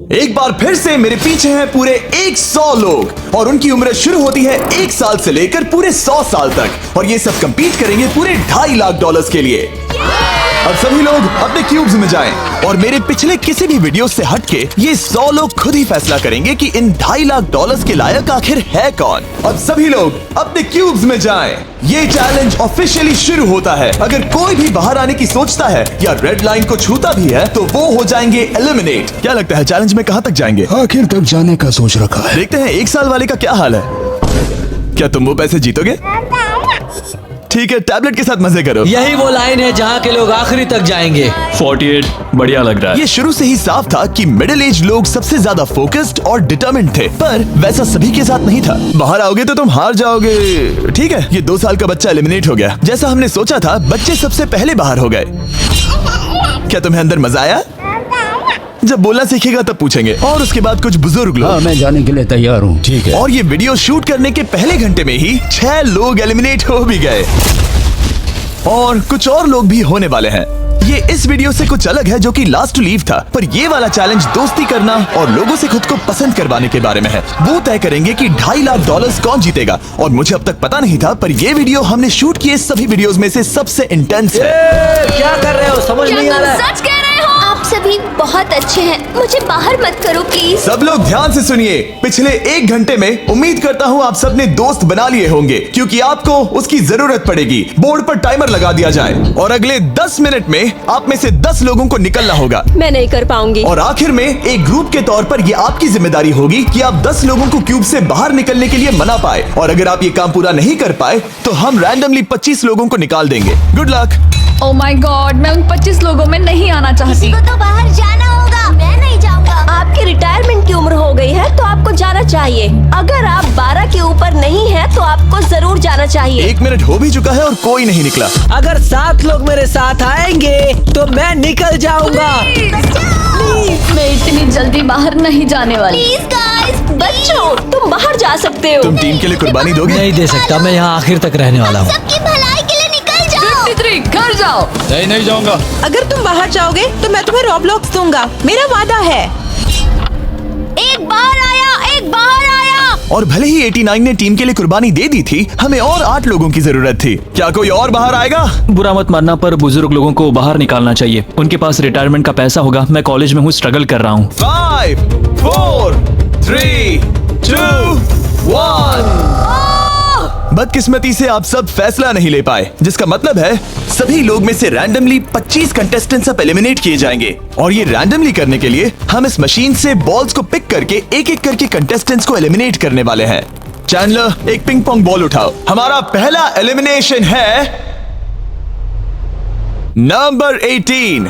एक बार फिर से मेरे पीछे हैं पूरे 100 लोग और उनकी उम्र शुरू होती है 1 साल से लेकर पूरे 100 साल तक और ये सब कंपीट करेंगे पूरे $2.5 लाख के लिए। अब सभी लोग अपने क्यूब्स में जाएं और मेरे पिछले किसी भी वीडियो से हटके ये 100 लोग खुद ही फैसला करेंगे कि इन $2.5 लाख के लायक आखिर है कौन। अब सभी लोग अपने क्यूब्स में जाएं। ये चैलेंज ऑफिशियली शुरू होता है। अगर कोई भी बाहर आने की सोचता है या रेड लाइन को छूता भी है तो वो हो जाएंगे एलिमिनेट। क्या लगता है चैलेंज में कहाँ तक जाएंगे? आखिर तक जाने का सोच रखा है। देखते हैं 1 साल वाले का क्या हाल है। क्या तुम वो पैसे जीतोगे? ठीक है, टैबलेट के साथ मजे करो। यही वो लाइन है जहाँ के लोग आखिरी तक जाएंगे। 48 बढ़िया लग रहा है। ये शुरू से ही साफ था कि मिडिल एज लोग सबसे ज्यादा फोकस्ड और डिटरमिन्ड थे, पर वैसा सभी के साथ नहीं था। बाहर आओगे तो तुम हार जाओगे। ठीक है, ये 2 साल का बच्चा एलिमिनेट हो गया। जैसा हमने सोचा था, बच्चे सबसे पहले बाहर हो गए। क्या तुम्हें अंदर मजा आया? जब बोलना सीखेगा तब पूछेंगे। और उसके बाद कुछ बुजुर्ग लोग। हाँ, मैं जाने के लिए तैयार हूँ। ठीक है। और ये वीडियो शूट करने के पहले घंटे में ही 6 लोग एलिमिनेट हो भी गए और कुछ और लोग भी होने वाले हैं। ये इस वीडियो से कुछ अलग है जो कि लास्ट टू लीव था, पर ये वाला चैलेंज दोस्ती करना और लोगों से खुद को पसंद करवाने के बारे में है। वो तय करेंगे कि $2.5 लाख कौन जीतेगा और मुझे अब तक पता नहीं था, पर ये वीडियो हमने शूट किए सभी वीडियोस में से सबसे इंटेंस है। क्या कर रहे हो? समझ नहीं आ रहा है। सच कह रहे हो? आप सभी बहुत अच्छे हैं, मुझे बाहर मत करो प्लीज। सब लोग ध्यान से सुनिए। पिछले 1 घंटे में उम्मीद करता हूँ आप सबने दोस्त बना लिए होंगे, क्योंकि आपको उसकी जरूरत पड़ेगी। बोर्ड पर टाइमर लगा दिया जाए और अगले 10 मिनट में आप में से 10 लोगों को निकलना होगा। मैं नहीं कर पाऊंगी। और आखिर में एक ग्रुप के तौर पर ये आपकी जिम्मेदारी होगी कि आप 10 लोगों को क्यूब से बाहर निकलने के लिए मना पाए। और अगर आप ये काम पूरा नहीं कर पाए तो हम रैंडमली 25 लोगों को निकाल देंगे। Good luck. Oh my God, मैं उन 25 लोगों में नहीं आना चाहती। किसी को तो बाहर जाना होगा। मैं नहीं जाऊंगा। आपकी रिटायरमेंट की उम्र हो गई है तो आपको जाना चाहिए। अगर आप 12 के ऊपर नहीं है तो आपको जरूर जाना चाहिए। 1 मिनट हो भी चुका है और कोई नहीं निकला। अगर 7 लोग मेरे साथ आएंगे तो मैं निकल जाऊंगा। प्लीज, मैं इतनी जल्दी बाहर नहीं जाने वाली। प्लीज गाइस, बच्चों तुम बाहर जा सकते हो। तुम टीम के लिए कुर्बानी दोगे? नहीं दे सकता, मैं यहाँ आखिर तक रहने वाला हूँ। सबकी भलाई के लिए निकल जाओ। 53, घर जाओ। नहीं जाऊंगा। अगर तुम बाहर जाओगे तो मैं तुम्हें रॉब्लॉक्स दूंगा, मेरा वादा है। एक बाहर आया, एक बाहर आया। और भले ही 89 ने टीम के लिए कुर्बानी दे दी थी, हमें और 8 लोगों की जरूरत थी। क्या कोई और बाहर आएगा? बुरा मत मानना, पर बुजुर्ग लोगों को बाहर निकालना चाहिए। उनके पास रिटायरमेंट का पैसा होगा। मैं कॉलेज में हूँ, स्ट्रगल कर रहा हूँ। 5, 4, 3, 2, 1। बदकिस्मती से आप सब फैसला नहीं ले पाए, जिसका मतलब है सभी लोग में से रैंडमली 25 कंटेस्टेंट्स अब एलिमिनेट किए जाएंगे। और ये रैंडमली करने के लिए हम इस मशीन से बॉल्स को पिक करके एक एक करके कंटेस्टेंट्स को एलिमिनेट करने वाले हैं। चैंडलर, एक पिंग पोंग बॉल उठाओ। हमारा पहला एलिमिनेशन है नंबर 18।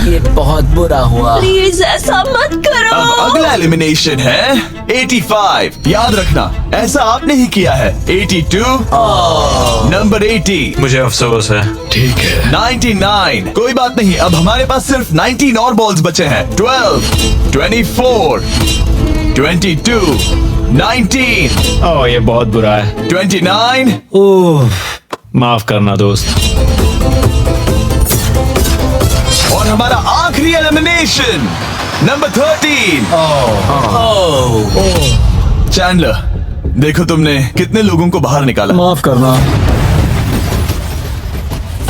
ये बहुत बुरा हुआ। प्लीज ऐसा मत करो। अब अगला एलिमिनेशन है 85। याद रखना, ऐसा आपने ही किया है। 82, नंबर 80। मुझे अफसोस है। ठीक है। 99। कोई बात नहीं, अब हमारे पास सिर्फ 19 और बॉल्स बचे हैं। 12, 24, 22, 19। ओह, ये बहुत बुरा है। 29। ओह, माफ करना दोस्त। और हमारा आखिरी एलिमिनेशन नंबर 13। चैंडलर, देखो तुमने कितने लोगों को बाहर निकाला। माफ करना।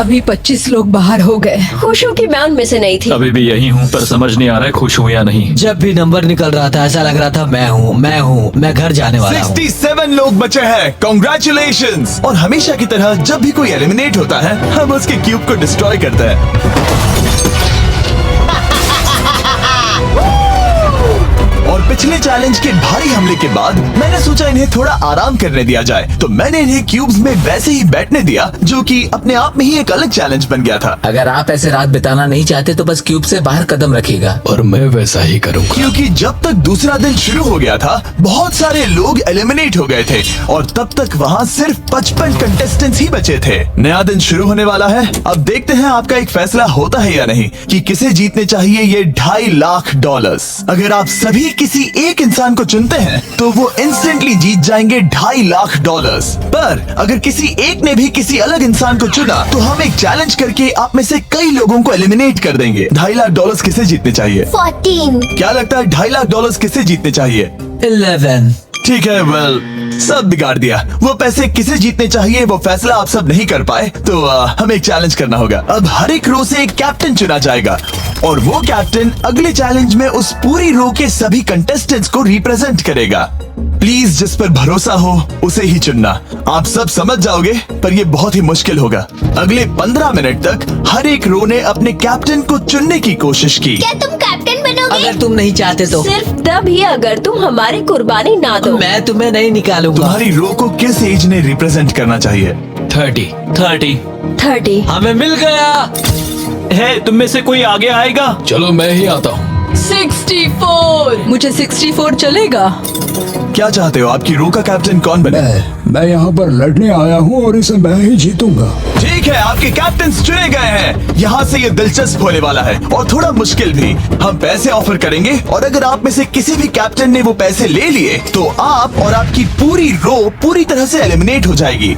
अभी 25 लोग बाहर हो गए। खुश हूँ कि मैं उनमें से नहीं थी। अभी भी यही हूँ, पर समझ नहीं आ रहा है खुश हूँ या नहीं। जब भी नंबर निकल रहा था ऐसा लग रहा था मैं घर जाने वाला हूँ। 67 लोग बचे हैं। कॉन्ग्रेचुलेशंस। और हमेशा की तरह जब भी कोई एलिमिनेट होता है, हम उसके क्यूब को डिस्ट्रॉय करते हैं। और पिछले चैलेंज के भारी हमले के बाद मैंने सोचा इन्हें थोड़ा आराम करने दिया जाए, तो मैंने इन्हें क्यूब्स में वैसे ही बैठने दिया, जो कि अपने आप में ही एक अलग चैलेंज बन गया था। अगर आप ऐसे रात बिताना नहीं चाहते तो बस क्यूब से बाहर कदम रखिएगा। और मैं वैसा ही करूँगा। क्योंकि जब तक दूसरा दिन शुरू हो गया था, बहुत सारे लोग एलिमिनेट हो गए थे और तब तक वहाँ सिर्फ 55 कंटेस्टेंट्स ही बचे थे। नया दिन शुरू होने वाला है। अब देखते हैं आपका एक फैसला होता है या नहीं कि किसे जीतने चाहिए ये $2.5 लाख। अगर आप सभी किसी एक इंसान को चुनते हैं तो वो इंस्टेंटली जीत जाएंगे $2.5 लाख। पर अगर किसी एक ने भी किसी अलग इंसान को चुना तो हम एक चैलेंज करके आप में से कई लोगों को एलिमिनेट कर देंगे। $2.5 लाख किसे जीतने चाहिए? 14। क्या लगता है $2.5 लाख किसे जीतने चाहिए? 11। ठीक है, वेल सब बिगाड़ दिया। वो पैसे किसे जीतने चाहिए वो फैसला आप सब नहीं कर पाए तो हमें एक चैलेंज करना होगा। अब हर एक रो से एक कैप्टन चुना जाएगा और वो कैप्टन अगले चैलेंज में उस पूरी रो के सभी कंटेस्टेंट्स को रिप्रेजेंट करेगा। प्लीज जिस पर भरोसा हो उसे ही चुनना। आप सब समझ जाओगे पर ये बहुत ही मुश्किल होगा। अगले 15 मिनट तक हर एक रो ने अपने कैप्टन को चुनने की कोशिश की। क्या तुम कैप्टन बनोगे? अगर तुम नहीं चाहते तो सिर्फ तभी अगर तुम हमारी कुर्बानी ना दो। मैं तुम्हें नहीं निकालूंगा। तुम्हारी रो को किस एज ने रिप्रेजेंट करना चाहिए? 30। हमें मिल गया। है तुम में से कोई आगे आएगा? चलो मैं ही आता हूँ। 64। मुझे 64 चलेगा। क्या चाहते हो? आपकी रो का कैप्टन कौन बने? मैं यहाँ पर लड़ने आया हूँ और इसे मैं ही जीतूंगा। ठीक है, आपके कैप्टन चुने गए हैं। यहाँ से ये दिलचस्प होने वाला है और थोड़ा मुश्किल भी। हम पैसे ऑफर करेंगे और अगर आप में से किसी भी कैप्टन ने वो पैसे ले लिए तो आप और आपकी पूरी रो पूरी तरह से एलिमिनेट हो जाएगी।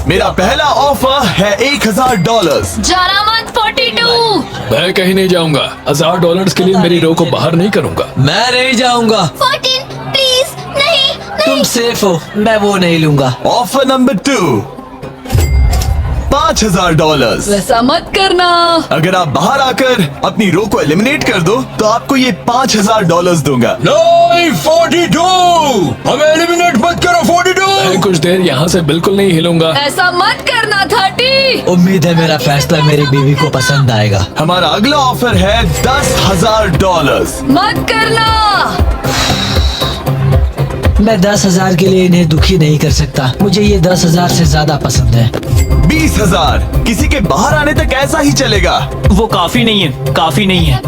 मेरा पहला ऑफर है $1,000। जाना मत 42। मैं कहीं नहीं जाऊंगा। $1,000 के लिए मेरी रो को बाहर नहीं करूंगा। मैं नहीं जाऊंगा। 14 प्लीज नहीं तुम सेफ हो, मैं वो नहीं लूंगा। Offer number 2, $5,000। वैसा मत करना। अगर आप बाहर आकर अपनी रो को एलिमिनेट कर दो तो आपको ये $5,000 दूंगा। नहीं, 42। हमें एलिमिनेट मत करो। 42। मैं कुछ देर यहाँ से बिल्कुल नहीं हिलूंगा। ऐसा मत करना 30। उम्मीद है मेरा फैसला मेरी बीवी को पसंद आएगा। हमारा अगला ऑफर है $10,000। मत करना। मैं 10,000 के लिए इन्हें दुखी नहीं कर सकता। मुझे ये 10,000 से ज्यादा पसंद है। 20,000। किसी के बाहर आने तक ऐसा ही चलेगा। वो काफी नहीं है, काफी नहीं है।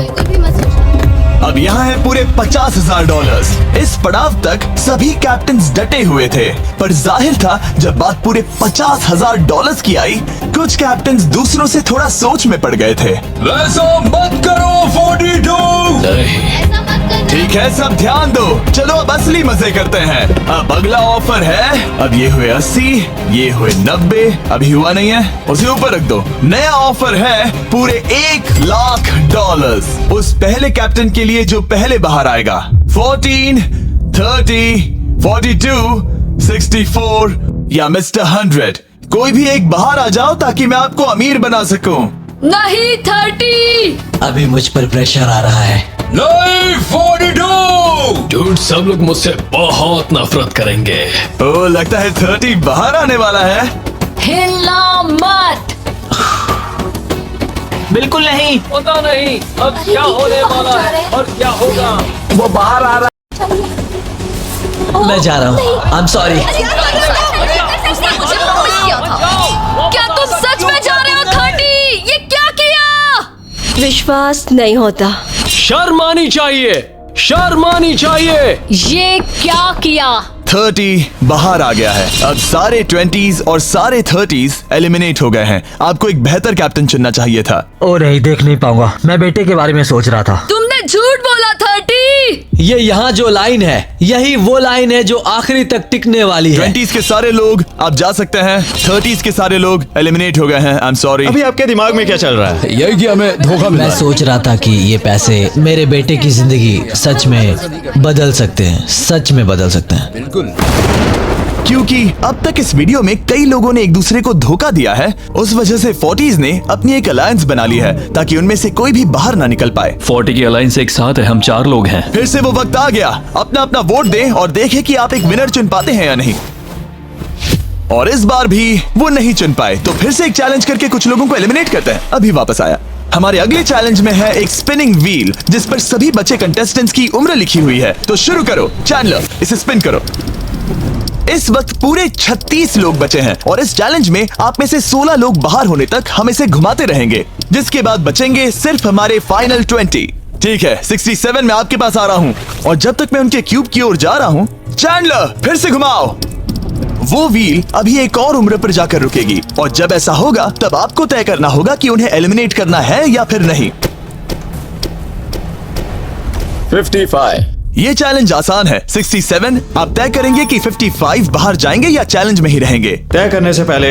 अब यहाँ है पूरे $50,000। इस पड़ाव तक सभी कैप्टन्स डटे हुए थे पर जाहिर था जब बात पूरे $50,000 की आई कुछ कैप्टन्स दूसरों से थोड़ा सोच में पड़ गए थे। वैसा मत करो 42। नहीं। ठीक है, सब ध्यान दो। चलो अब असली मजे करते हैं। अब अगला ऑफर है। अब ये हुए 80, ये हुए 90। अभी हुआ नहीं है, उसे ऊपर रख दो। नया ऑफर है पूरे $1 लाख। उस पहले कैप्टन के लिए जो पहले बाहर आएगा। 14, 30, 42, 64 या मिस्टर 100। कोई भी एक बाहर आ जाओ ताकि मैं आपको अमीर बना सकूं। नहीं 30। अभी मुझ पर प्रेशर आ रहा है। नहीं, 42। डूड, सब लोग मुझसे बहुत नफरत करेंगे। ओ, लगता है 30 बाहर आने वाला है। हिलना मत। बिल्कुल नहीं। पता नहीं अब क्या होने वाला है और क्या होगा। वो बाहर आ रहा। मैं जा रहा हूँ। आई एम सॉरी। क्या तुम सच में जा रहे हो 30? ये क्या किया? विश्वास नहीं होता। शर्म आनी चाहिए, शर्म आनी चाहिए। ये क्या किया? 30 बाहर आ गया है। अब सारे 20s और सारे 30s एलिमिनेट हो गए हैं। आपको एक बेहतर कैप्टन चुनना चाहिए था। ओ नहीं, देख नहीं पाऊंगा। मैं बेटे के बारे में सोच रहा था। तुमने झूठ बोला 30। ये यहाँ जो लाइन है यही वो लाइन है जो आखिरी तक टिकने वाली है। 20s के सारे लोग आप जा सकते हैं। 30s के सारे लोग एलिमिनेट हो गए हैं। आई एम सॉरी। अभी आपके दिमाग में क्या चल रहा है? यही कि हमें धोखा मिला मैं है। सोच रहा था कि ये पैसे मेरे बेटे की जिंदगी सच में बदल सकते हैं, सच में बदल सकते हैं। क्योंकि अब तक इस वीडियो में कई लोगों ने एक दूसरे को धोखा दिया है, उस वजह से 40s ने अपनी एक अलायंस बना ली है ताकि उनमें से कोई भी बाहर ना निकल पाए। 40 की अलायंस एक साथ है, हम 4 लोग हैं। फिर से वो वक्त आ गया। अपना अपना वोट दें और देखें कि आप एक विनर चुन पाते हैं या नहीं। और इस बार भी वो नहीं चुन पाए तो फिर से एक चैलेंज करके कुछ लोगों को एलिमिनेट करते हैं। अभी वापस आया। हमारे अगले चैलेंज में है एक स्पिनिंग व्हील जिस पर सभी बचे कंटेस्टेंट्स की उम्र लिखी हुई है। तो शुरू करो। चैंडलर, इसे स्पिन करो। इस वक्त पूरे 36 लोग बचे हैं और इस चैलेंज में आप में से 16 लोग बाहर होने तक हम इसे घुमाते रहेंगे, जिसके बाद बचेंगे सिर्फ हमारे फाइनल 20। ठीक है, 67 में आपके पास आ रहा हूं और जब तक मैं उनके क्यूब की ओर जा रहा हूं, चैंडलर फिर से घुमाओ। वो व्हील अभी एक और उम्र पर जाकर रुकेगी और जब ऐसा होगा तब आपको तय करना होगा कि उन्हें एलिमिनेट करना है या फिर नहीं। 55। ये चैलेंज आसान है। 67 आप तय करेंगे कि 55 बाहर जाएंगे या चैलेंज में ही रहेंगे। तय करने से पहले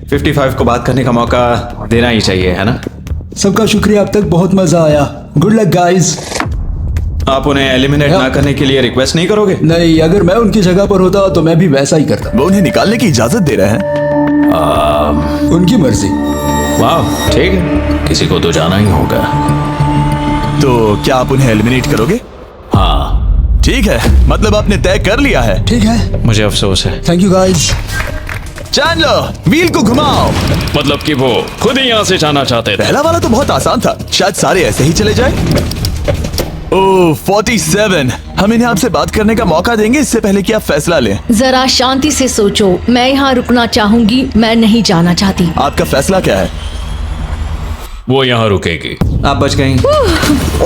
55 को बात करने का मौका देना ही चाहिए, है ना? सबका शुक्रिया, अब तक बहुत मजा आया। Good luck guys. आप उन्हें एलिमिनेट ना करने के लिए रिक्वेस्ट नहीं करोगे? नहीं, अगर मैं उनकी जगह पर होता तो मैं भी वैसा ही करता। वो उन्हें निकालने की इजाजत दे रहे हैं। उनकी मर्जी। वाह, ठीक है, किसी को तो जाना ही होगा। तो क्या आप उन्हें एलिमिनेट करोगे? हाँ। ठीक है, मतलब आपने तय कर लिया है। ठीक है, मुझे अफसोस है। Thank you guys. Chandler, wheel को घुमाओ। मतलब कि वो खुद ही यहाँ से जाना चाहते थे। पहला वाला तो बहुत आसान था, शायद सारे ऐसे ही चले जाए। ओह 47, हम इन्हें आपसे बात करने का मौका देंगे इससे पहले कि आप फैसला लें। जरा शांति से सोचो, मैं यहाँ रुकना चाहूंगी, मैं नहीं जाना चाहती। आपका फैसला क्या है? वो यहाँ रुकेगी। आप बच गई।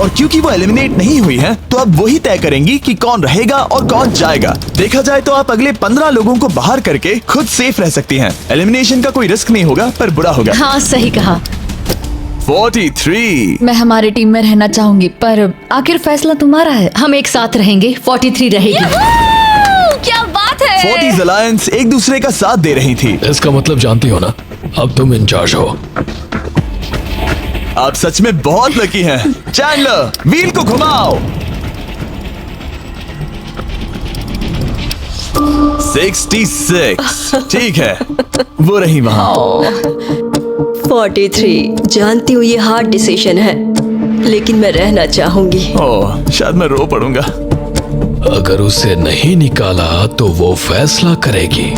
और क्योंकि वो एलिमिनेट नहीं हुई है, तो अब वही तय करेंगी कि कौन रहेगा और कौन जाएगा। देखा जाए तो आप अगले 15 लोगों को बाहर करके खुद सेफ रह सकती हैं। एलिमिनेशन का कोई रिस्क नहीं होगा, पर बुरा होगा। हाँ सही कहा। 43। मैं हमारी टीम में रहना चाहूंगी, पर आखिर फैसला तुम्हारा है। हम एक साथ रहेंगे। 43 रहेगी। क्या बात है। 40s अलायंस एक दूसरे का साथ दे रही थी। इसका मतलब जानती हो ना, अब तुम इंचार्ज हो। आप सच में बहुत लकी हैं। चैंडलर, व्हील को घुमाओ। 66, ठीक है, वो रही वहां। 43, जानती हूँ ये हार्ड डिसीजन है, लेकिन मैं रहना चाहूंगी। ओह, शायद मैं रो पड़ूंगा। अगर उसे नहीं निकाला तो वो फैसला करेगी।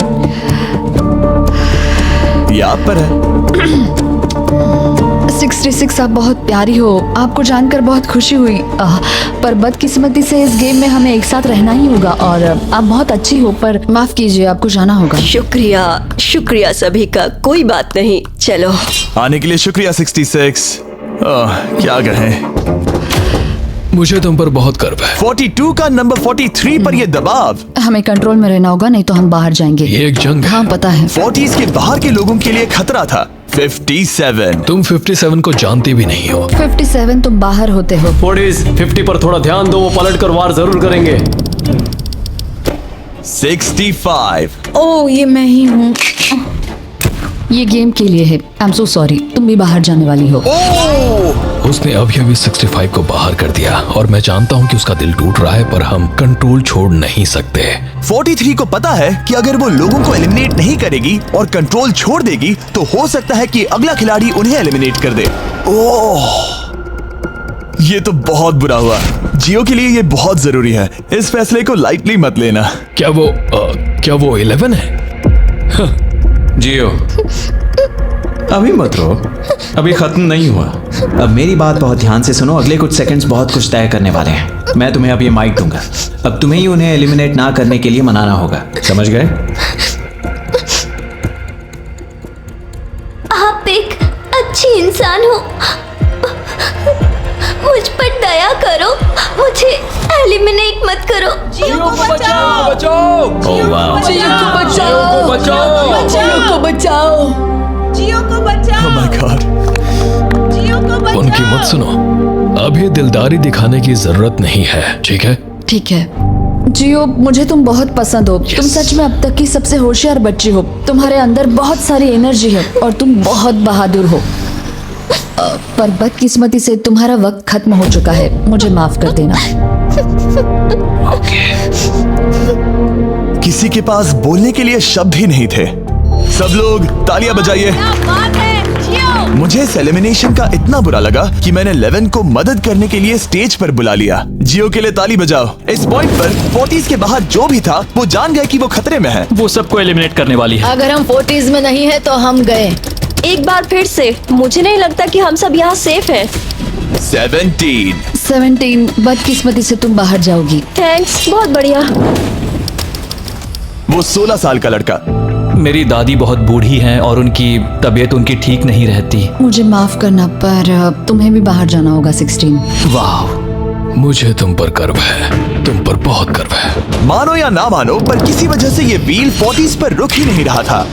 ये आप पर है। 66 आप बहुत प्यारी हो, आपको जानकर बहुत खुशी हुई। पर बदकिस्मती से इस गेम में हमें एक साथ रहना ही होगा। और आप बहुत अच्छी हो, पर माफ कीजिए, आपको जाना होगा। शुक्रिया, शुक्रिया सभी का, कोई बात नहीं। चलो, आने के लिए शुक्रिया 66। क्या कहें। मुझे तुम पर बहुत गर्व है। 42 का नंबर 43 पर ये दबाव। हमें कंट्रोल में रहना होगा, नहीं तो हम बाहर जाएंगे। ये एक जंग है। हाँ पता है। 40s के बाहर के लोगों के लिए खतरा था। 57। तुम 57 को जानती भी नहीं हो। 57 तुम बाहर होते हो। 50 पर थोड़ा ध्यान दो, वो पलट कर वार जरूर करेंगे। 65। ओह ये मैं ही हूँ। ये गेम के लिए है। आई एम सो सॉरी, तुम भी बाहर जाने वाली हो। उसने अभी 65 को बाहर कर दिया और मैं जानता हूँ कि उसका दिल टूट रहा है, पर हम कंट्रोल छोड़ नहीं सकते। 43 को पता है कि अगर वो लोगों को एलिमिनेट नहीं करेगी और कंट्रोल छोड़ देगी, तो हो सकता है कि अगला खिलाड़ी उन्हें एलिमिनेट कर दे। ओह, ये तो बहुत बुरा हुआ। जियो के लिए ये बहुत जरूरी है। इस फैसले को लाइटली मत लेना। क्या वो 11 है? जियो, अभी मत रो, अभी खत्म नहीं हुआ। अब मेरी बात बहुत ध्यान से सुनो, अगले कुछ सेकंड्स बहुत कुछ तय करने वाले हैं। मैं तुम्हें अब ये माइक दूंगा। अब तुम्हें ही उन्हें एलिमिनेट ना करने के लिए मनाना होगा, समझ गए? आप एक अच्छी इंसान हो, मुझ पर दया करो, मुझे एलिमिनेट मत करो। जियो को बचाओ, बचाओ। ओह वाह, जियो को बचाओ, जियो को बचाओ, जियो को बचाओ, जियो को बचाओ, Oh my God। जियो को बचाओ। उनकी मत सुनो, अभी दिलदारी दिखाने की जरूरत नहीं है, ठीक है? ठीक है। जियो, मुझे तुम बहुत पसंद हो। तुम सच में अब तक की सबसे होशियार बच्ची हो। तुम्हारे अंदर बहुत सारी एनर्जी है और तुम बहुत बहादुर हो। पर बदकिस्मती से तुम्हारा वक्त खत्म हो चुका है। मुझे माफ कर देना। किसी के पास बोलने के लिए शब्द ही नहीं थे। सब लोग तालियां बजाइए। मुझे इस एलिमिनेशन का इतना बुरा लगा कि मैंने 11 को मदद करने के लिए स्टेज पर बुला लिया। जियो के लिए ताली बजाओ। इस पॉइंट पर 40s के बाहर जो भी था वो जान गया कि वो खतरे में है। वो सबको एलिमिनेट करने वाली है। अगर हम 40s में नहीं है तो हम गए। एक बार फिर से, मुझे नहीं लगता कि हम सब यहाँ सेफ हैं। 17। बदकिस्मती से तुम बाहर जाओगी। थैंक्स, बहुत बढ़िया। वो 16 साल का लड़का। मेरी दादी बहुत बूढ़ी हैं और उनकी तबीयत उनकी ठीक नहीं रहती। मुझे माफ करना, पर तुम्हें भी बाहर जाना होगा। 16। वाह, मुझे तुम पर गर्व है, तुम पर बहुत गर्व है। मानो या ना मानो, पर किसी वजह से ये व्हील 40s पर रुक ही नहीं रहा था।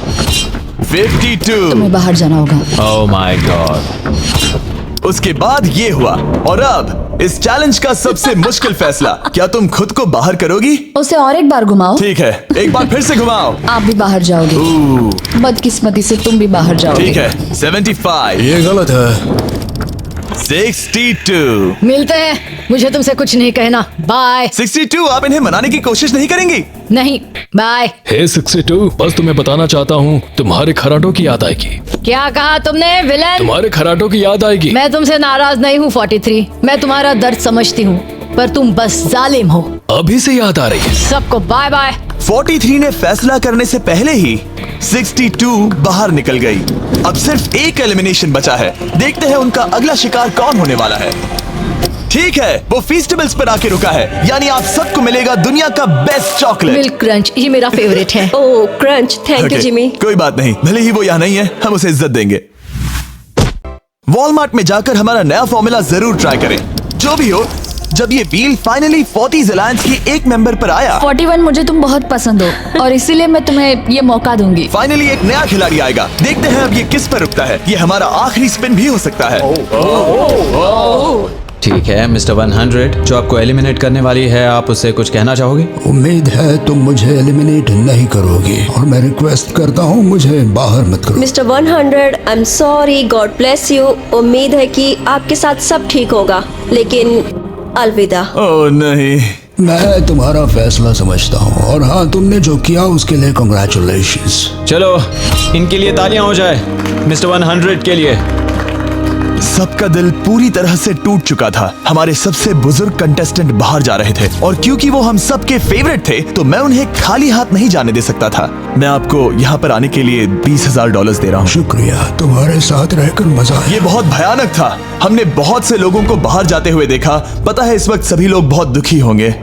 52। तुम्हें बाहर जाना होगा। ओह माय गॉड। उसके बाद ये हुआ और अब इस चैलेंज का सबसे मुश्किल फैसला, क्या तुम खुद को बाहर करोगी? उसे और एक बार घुमाओ। ठीक है, एक बार फिर से घुमाओ। आप भी बाहर जाओगे। बदकिस्मती से तुम भी बाहर जाओगे। ठीक है, 75। ये गलत है। 62। मिलते हैं, मुझे तुमसे कुछ नहीं कहना। बाय। 62, आप इन्हें मनाने की कोशिश नहीं करेंगी? नहीं, बाय। हे 62, बस तुम्हें बताना चाहता हूँ, तुम्हारे खराटों की याद आएगी। क्या कहा तुमने विलेन? तुम्हारे खराटों की याद आएगी। मैं तुमसे नाराज नहीं हूँ 43, मैं तुम्हारा दर्द समझती हूँ, पर तुम बस जालिम हो। अभी से याद आ रही है। सबको बाय बाय। 43 ने फैसला करने से पहले ही 62 बाहर निकल गई। अब सिर्फ एक एलिमिनेशन बचा है। देखते हैं उनका अगला शिकार कौन होने वाला है। ठीक है, वो फीस्टेबल्स पर आके रुका है, यानी आप सबको मिलेगा दुनिया का बेस्ट चॉकलेट। मिल्क क्रंच, ये मेरा फेवरेट है। Oh crunch, thank you Okay, Jimmy. कोई बात नहीं, भले ही वो यहाँ नहीं है, हम उसे इज्जत देंगे। वॉलमार्ट में जाकर हमारा नया फॉर्मूला जरूर ट्राई करें। जो भी हो, जब ये व्हील फाइनली 40s अलायंस के एक मेंबर पर आया। 41, मुझे तुम बहुत पसंद हो और इसीलिए मैं तुम्हें ये मौका दूंगी। फाइनली एक नया खिलाड़ी आएगा। देखते हैं अब ये किस पर रुकता है। ये हमारा आखिरी स्पिन भी हो सकता है। ठीक है मिस्टर 100, जो आपको एलिमिनेट करने वाली है, आप उससे कुछ कहना चाहोगे? उम्मीद है तुम मुझे एलिमिनेट नहीं करोगे और मैं रिक्वेस्ट करता हूँ मुझे बाहर मत करो। Mister 100, I am sorry, God bless you. उम्मीद है कि आपके साथ सब ठीक होगा, लेकिन अलविदा। ओह नहीं, मैं तुम्हारा फैसला समझता हूँ और हाँ, तुमने जो किया उसके लिए कांग्रेचुलेशंस। चलो इनके लिए तालियां हो जाए, मिस्टर 100 के लिए। सबका दिल पूरी तरह से टूट चुका था। हमारे सबसे बुजुर्ग कंटेस्टेंट बाहर जा रहे थे और क्योंकि वो हम सबके फेवरेट थे, तो मैं उन्हें खाली हाथ नहीं जाने दे सकता था। मैं आपको यहाँ पर आने के लिए $20,000 दे रहा हूँ। शुक्रिया, तुम्हारे साथ रहकर मजा आया। ये बहुत भयानक था। हमने बहुत से लोगों को बाहर जाते हुए देखा। पता है, इस वक्त सभी लोग बहुत दुखी होंगे,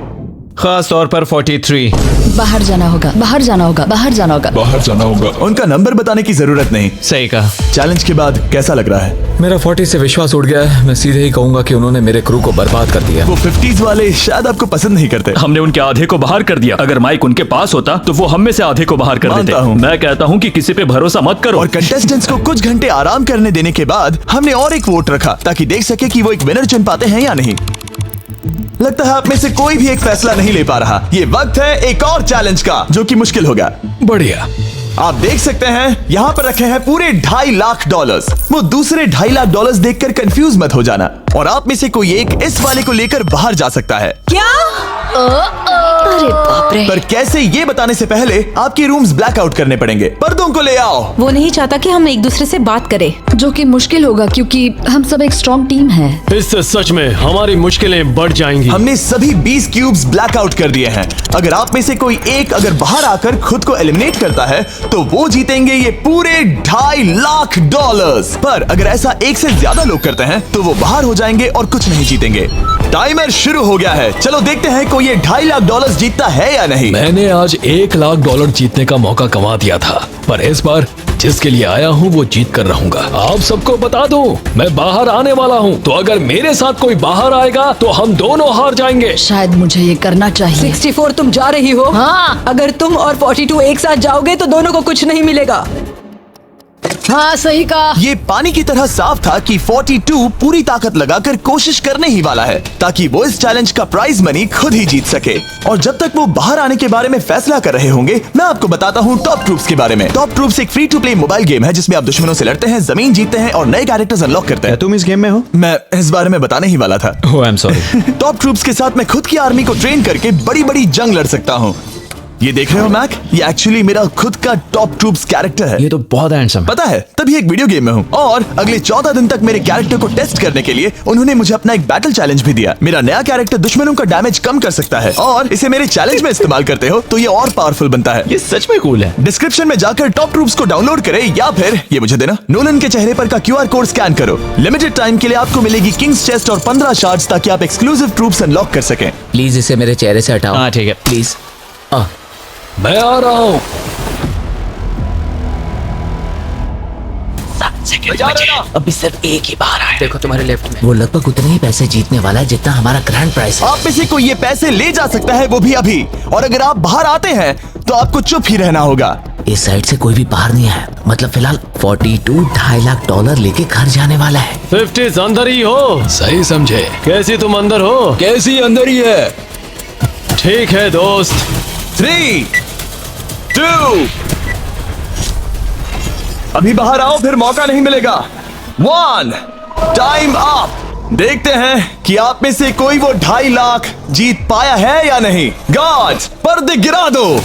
खास तौर पर 43। बाहर जाना होगा, बाहर जाना होगा, बाहर जाना होगा। बाहर जाना होगा। उनका नंबर बताने की जरूरत नहीं। सही कहा। चैलेंज के बाद कैसा लग रहा है? मेरा 40 से विश्वास उड़ गया है। मैं सीधे ही कहूंगा कि उन्होंने मेरे क्रू को बर्बाद कर दिया। वो 50s वाले शायद आपको पसंद नहीं करते। हमने उनके आधे को बाहर कर दिया। अगर माइक उनके पास होता तो वो हम में से आधे को बाहर कर देते। मानता हूं। मैं कहता हूं कि किसी पे भरोसा मत करो। और कंटेस्टेंट्स को कुछ घंटे आराम करने देने के बाद हमने और एक वोट रखा ताकि देख सके कि वो एक विनर चुन पाते हैं या नहीं। लगता है आप में से कोई भी एक फैसला नहीं ले पा रहा। ये वक्त है एक और चैलेंज का, जो कि मुश्किल होगा। बढ़िया। आप देख सकते हैं यहाँ पर रखे हैं पूरे $2.5 लाख। वो दूसरे $2.5 लाख देखकर कंफ्यूज मत हो जाना। और आप में से कोई एक इस वाले को लेकर बाहर जा सकता है। क्या? अरे बाप रे। पर कैसे, ये बताने से पहले आपके रूम्स ब्लैकआउट करने पड़ेंगे। पर्दों को ले आओ। वो नहीं चाहता कि हम एक दूसरे से बात करें, जो कि मुश्किल होगा क्योंकि हम सब एक स्ट्रॉन्ग टीम है। इससे सच में हमारी मुश्किलें बढ़ जाएंगी। हमने सभी 20 क्यूब्स ब्लैकआउट कर दिए हैं। अगर आप में से कोई एक अगर बाहर आकर खुद को एलिमिनेट करता है, तो वो जीतेंगे ये पूरे $2.5 लाख। पर अगर ऐसा एक से ज्यादा लोग करते हैं, तो वो बाहर हो जाएंगे और कुछ नहीं जीतेंगे। टाइमर शुरू हो गया है। चलो देखते हैं कोई ये $2.5 लाख जीतता है या नहीं। मैंने आज $1 लाख जीतने का मौका कमा दिया था, पर इस बार जिसके लिए आया हूँ वो जीत कर रहूंगा। आप सबको बता दूं, मैं बाहर आने वाला हूँ, तो अगर मेरे साथ कोई बाहर आएगा तो हम दोनों हार जाएंगे। शायद मुझे ये करना चाहिए। 64 तुम जा रही हो? हाँ। अगर तुम और 42 एक साथ जाओगे तो दोनों को कुछ नहीं मिलेगा। हाँ, सही कहा। ये पानी की तरह साफ था कि 42 पूरी ताकत लगाकर कोशिश करने ही वाला है, ताकि वो इस चैलेंज का प्राइज मनी खुद ही जीत सके। और जब तक वो बाहर आने के बारे में फैसला कर रहे होंगे, मैं आपको बताता हूँ टॉप ट्रूप्स के बारे में। टॉप ट्रूप्स एक free to play mobile game है, जिसमें आप दुश्मनों से लड़ते हैं, जमीन जीतते हैं और नए कैरेक्टर्स अनलॉक करते हैं। तुम इस गेम में हो? मैं इस बारे में बताने ही वाला था। Oh, I am sorry. Top troops के साथ मैं खुद की आर्मी को ट्रेन करके बड़ी बड़ी जंग लड़ सकता हूँ। ये देख रहे हो मैक, ये एक्चुअली मेरा खुद का टॉप ट्रूप्स कैरेक्टर है। ये तो बहुत हैंडसम है। पता है, तभी एक वीडियो गेम में हूँ। और अगले 14 दिन तक मेरे कैरेक्टर को टेस्ट करने के लिए उन्होंने मुझे अपना एक बैटल चैलेंज भी दिया। मेरा नया कैरेक्टर दुश्मनों का डैमेज कम कर सकता है, और इसे मेरे चैलेंज में इस्तेमाल करते हो तो ये और पावरफुल बनता है। ये सच में कूल है। डिस्क्रिप्शन में जाकर टॉप ट्रूप्स को डाउनलोड करें, या फिर ये मुझे देना, नोलन के चेहरे पर का QR कोड स्कैन करो। लिमिटेड टाइम के लिए आपको मिलेगी किंग्स चेस्ट और 15 शार्ड्स, ताकि आप एक्सक्लूसिव ट्रूप्स अनलॉक कर सकें। प्लीज इसे मेरे चेहरे से हटाओ। हाँ ठीक है। प्लीज। मैं आ रहा हूँ। अभी सिर्फ एक ही बाहर आया। देखो तुम्हारे लेफ्ट में। वो लगभग उतने ही पैसे जीतने वाला है जितना हमारा ग्रैंड प्राइस है। आप में से कोई ये पैसे ले जा सकता है, वो भी अभी। और अगर आप बाहर आते हैं तो आपको चुप ही रहना होगा। इस साइड से कोई भी बाहर नहीं आया। मतलब फिलहाल 42 $2.5 लाख लेके घर जाने वाला है। 50 अंदर ही हो। सही समझे। कैसी तुम अंदर हो? कैसी अंदर ही है। ठीक है दोस्त। 3, 2, अभी बाहर आओ, फिर मौका नहीं मिलेगा। 1, टाइम अप। देखते हैं कि आप में से कोई वो 2.5 लाख जीत पाया है या नहीं। गार्ड्स, पर्दे गिरा दो।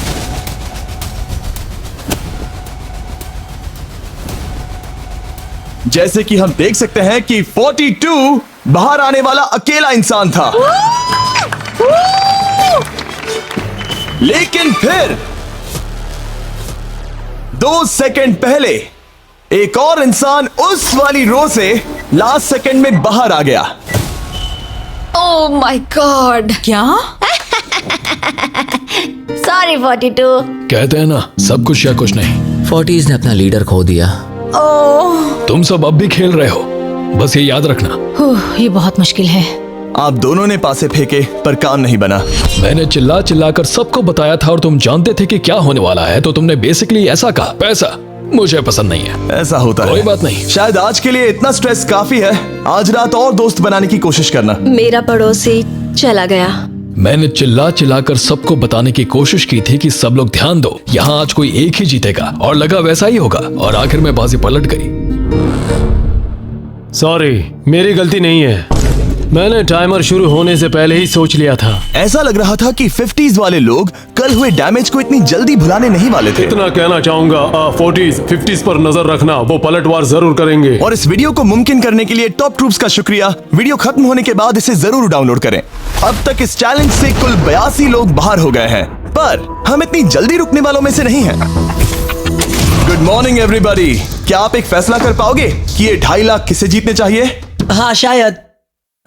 जैसे कि हम देख सकते हैं कि 42 बाहर आने वाला अकेला इंसान था, लेकिन फिर 2 सेकंड पहले एक और इंसान उस वाली रो से लास्ट सेकंड में बाहर आ गया। ओह माय गॉड। क्या? सॉरी 42। कहते हैं ना, सब कुछ या कुछ नहीं। 40s ने अपना लीडर खो दिया। तुम सब अब भी खेल रहे हो, बस ये याद रखना। ये बहुत मुश्किल है। आप दोनों ने पासे फेंके पर काम नहीं बना। मैंने चिल्ला चिल्ला कर सबको बताया था और तुम जानते थे कि क्या होने वाला है, तो तुमने बेसिकली ऐसा कहा, पैसा मुझे पसंद नहीं है। ऐसा होता है। कोई बात नहीं। शायद आज के लिए इतना स्ट्रेस काफी है। आज रात और दोस्त बनाने की कोशिश करना। मेरा पड़ोसी चला गया। मैंने चिल्ला चिल्ला कर सबको बताने की कोशिश की थी कि सब लोग ध्यान दो, यहाँ आज कोई एक ही जीतेगा, और लगा वैसा ही होगा, और आखिर में बाजी पलट गई। सॉरी, मेरी गलती नहीं है। मैंने टाइमर शुरू होने से पहले ही सोच लिया था। ऐसा लग रहा था कि 50s वाले लोग कल हुए डैमेज को इतनी जल्दी भुलाने नहीं वाले थे। इतना कहना चाहूंगा, 40s 50s पर नजर रखना, वो पलटवार जरूर करेंगे। और इस वीडियो को मुमकिन करने के लिए टॉप ट्रूप्स का शुक्रिया। वीडियो खत्म होने के बाद इसे जरूर डाउनलोड करें। अब तक इस चैलेंज से कुल 82 लोग बाहर हो गए हैं, पर हम इतनी जल्दी रुकने वालों में से नहीं हैं। Good morning everybody. क्या आप एक फैसला कर पाओगे कि ये 2.5 लाख किसे जीतने चाहिए? हाँ शायद।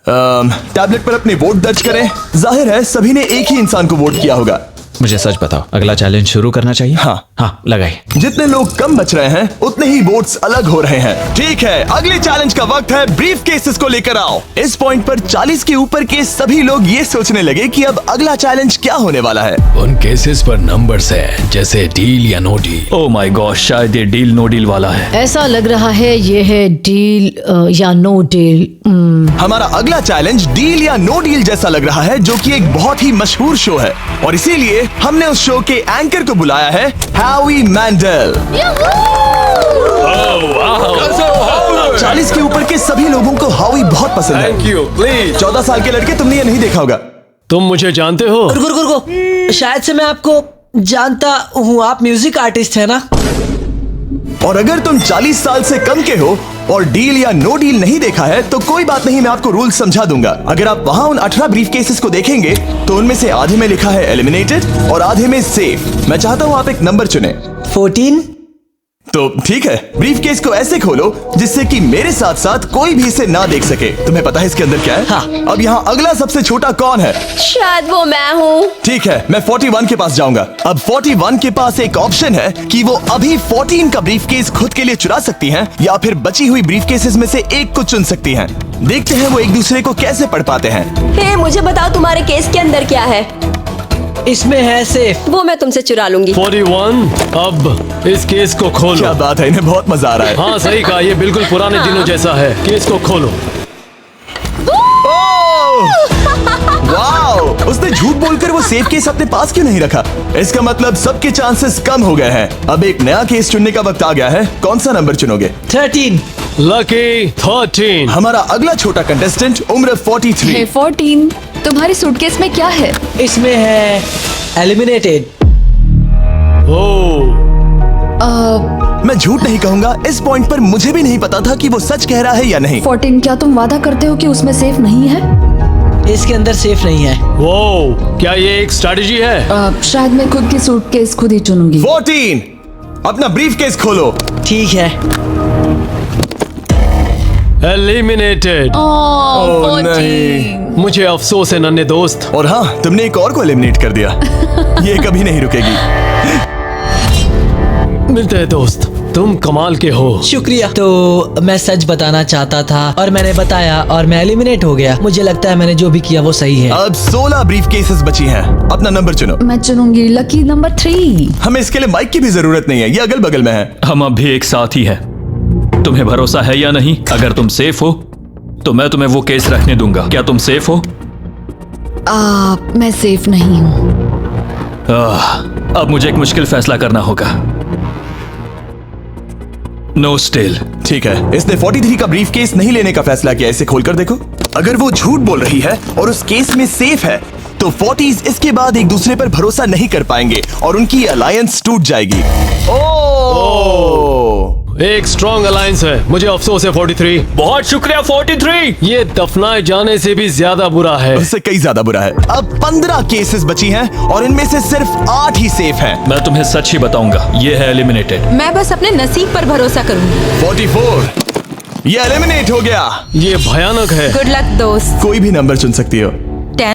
टैबलेट पर अपने वोट दर्ज करें। जाहिर है सभी ने एक ही इंसान को वोट किया होगा। मुझे सच बताओ, अगला चैलेंज शुरू करना चाहिए? हाँ लगाइए। जितने लोग कम बच रहे हैं उतने ही वोट्स अलग हो रहे हैं। ठीक है, अगले चैलेंज का वक्त है। ब्रीफ केसेस को लेकर आओ। इस पॉइंट पर 40 के ऊपर के सभी लोग ये सोचने लगे कि अब अगला चैलेंज क्या होने वाला है। उन केसेस पर नंबर्स है, जैसे डील या no deal. Oh my god, शायद ये डील नो डील वाला है। ऐसा लग रहा है ये है डील या नो डील। हमारा अगला चैलेंज डील या नो डील जैसा लग रहा है, जो कि एक बहुत ही मशहूर शो है, और इसीलिए हमने उस शो के एंकर को बुलाया है, हैवी मैंडल। 40 के ऊपर के सभी लोगों को हावी बहुत पसंद है। Thank you, please. 14 साल के लड़के, तुमने ये नहीं देखा होगा। तुम मुझे जानते हो? रुको, शायद से मैं आपको जानता हूँ। आप म्यूजिक आर्टिस्ट है ना? और अगर तुम 40 साल से कम के हो और डील या नो डील नहीं देखा है तो कोई बात नहीं, मैं आपको रूल समझा दूंगा। अगर आप वहां उन 18 ब्रीफ केसेस को देखेंगे तो उनमें से आधे में लिखा है एलिमिनेटेड और आधे में सेफ। मैं चाहता हूं आप एक नंबर चुने। 14। तो ठीक है, ब्रीफ केस को ऐसे खोलो जिससे कि मेरे साथ साथ कोई भी इसे ना देख सके। तुम्हें पता है इसके अंदर क्या है? हाँ। अब यहाँ अगला सबसे छोटा कौन है? शायद वो मैं हूँ। ठीक है, मैं 41 के पास जाऊंगा। अब 41 के पास एक ऑप्शन है कि वो अभी 14 का ब्रीफ केस खुद के लिए चुरा सकती हैं, या फिर बची हुई ब्रीफ केसेस में से एक को चुन सकती हैं। देखते हैं वो एक दूसरे को कैसे पढ़ पाते हैं। हे, मुझे बताओ तुम्हारे केस के अंदर क्या है? इसमें है सेफ। वो मैं तुमसे चुरा लूंगी। 41, अब इस केस को खोलो। क्या बात है, इन्हें बहुत मजा आ रहा है। हाँ सही कहा, ये बिल्कुल पुराने दिनों जैसा है। केस को खोलो। वाओ! उसने झूठ बोलकर वो सेफ केस अपने पास क्यों नहीं रखा? इसका मतलब सबके चांसेस कम हो गए हैं। अब एक नया केस चुनने का वक्त आ गया है। कौन सा नंबर चुनोगे? 13। लकी 13। हमारा अगला छोटा कंटेस्टेंट उम्र 43। 14। तुम्हारी सूटकेस में क्या है? इसमें है एलिमिनेटेड। मैं झूठ नहीं कहूंगा, इस पॉइंट पर मुझे भी नहीं पता था कि वो सच कह रहा है या नहीं। 14, क्या तुम वादा करते हो कि उसमें सेफ नहीं है? इसके अंदर सेफ नहीं है। वो क्या ये एक स्ट्रैटेजी है? शायद मैं खुद की सूटकेस खुद ही चुनूंगी। 14, अपना ब्रीफ केस खोलो। ठीक है। एलिमिनेटेड। ओह नहीं, मुझे अफसोस है नन्हे दोस्त। और हाँ, तुमने एक और को एलिमिनेट कर दिया। ये कभी नहीं रुकेगी। मिलते हैं दोस्त। तुम कमाल के हो। शुक्रिया। तो मैं सच बताना चाहता था और मैंने बताया और मैं एलिमिनेट हो गया। मुझे लगता है मैंने जो भी किया वो सही है। अब 16 ब्रीफ केसेस बची हैं। अपना नंबर चुनो। मैं चुनूंगी लकी नंबर 3। हमें इसके लिए माइक की भी जरूरत नहीं है, ये अगल बगल में है। हम अब भी एक साथ ही हैं। तुम्हें भरोसा है या नहीं? अगर तुम सेफ हो तो मैं तुम्हें वो केस रखने दूंगा। क्या तुम सेफ हो? मैं सेफ नहीं हूँ। अब मुझे एक मुश्किल फैसला करना होगा। No steal. ठीक है, इसने 43 का ब्रीफ केस नहीं लेने का फैसला किया। इसे खोलकर देखो। अगर वो झूठ बोल रही है और उस केस में सेफ है तो 40s इसके बाद एक दूसरे पर भरोसा नहीं कर पाएंगे और उनकी अलायंस टूट जाएगी। एक स्ट्रॉन्ग अलायंस है। मुझे अफसोस है 43। बहुत शुक्रिया 43। ये दफनाए जाने से भी ज्यादा बुरा है। उससे कई ज्यादा बुरा है। अब 15 केसेस बची हैं और इनमें से सिर्फ 8 ही सेफ हैं। मैं तुम्हें सच ही बताऊंगा, ये है एलिमिनेटेड। मैं बस अपने नसीब पर भरोसा करूंगी। 44 ये एलिमिनेट हो गया। ये भयानक है। गुड लक दोस्त। कोई भी नंबर चुन सकती हो। 10।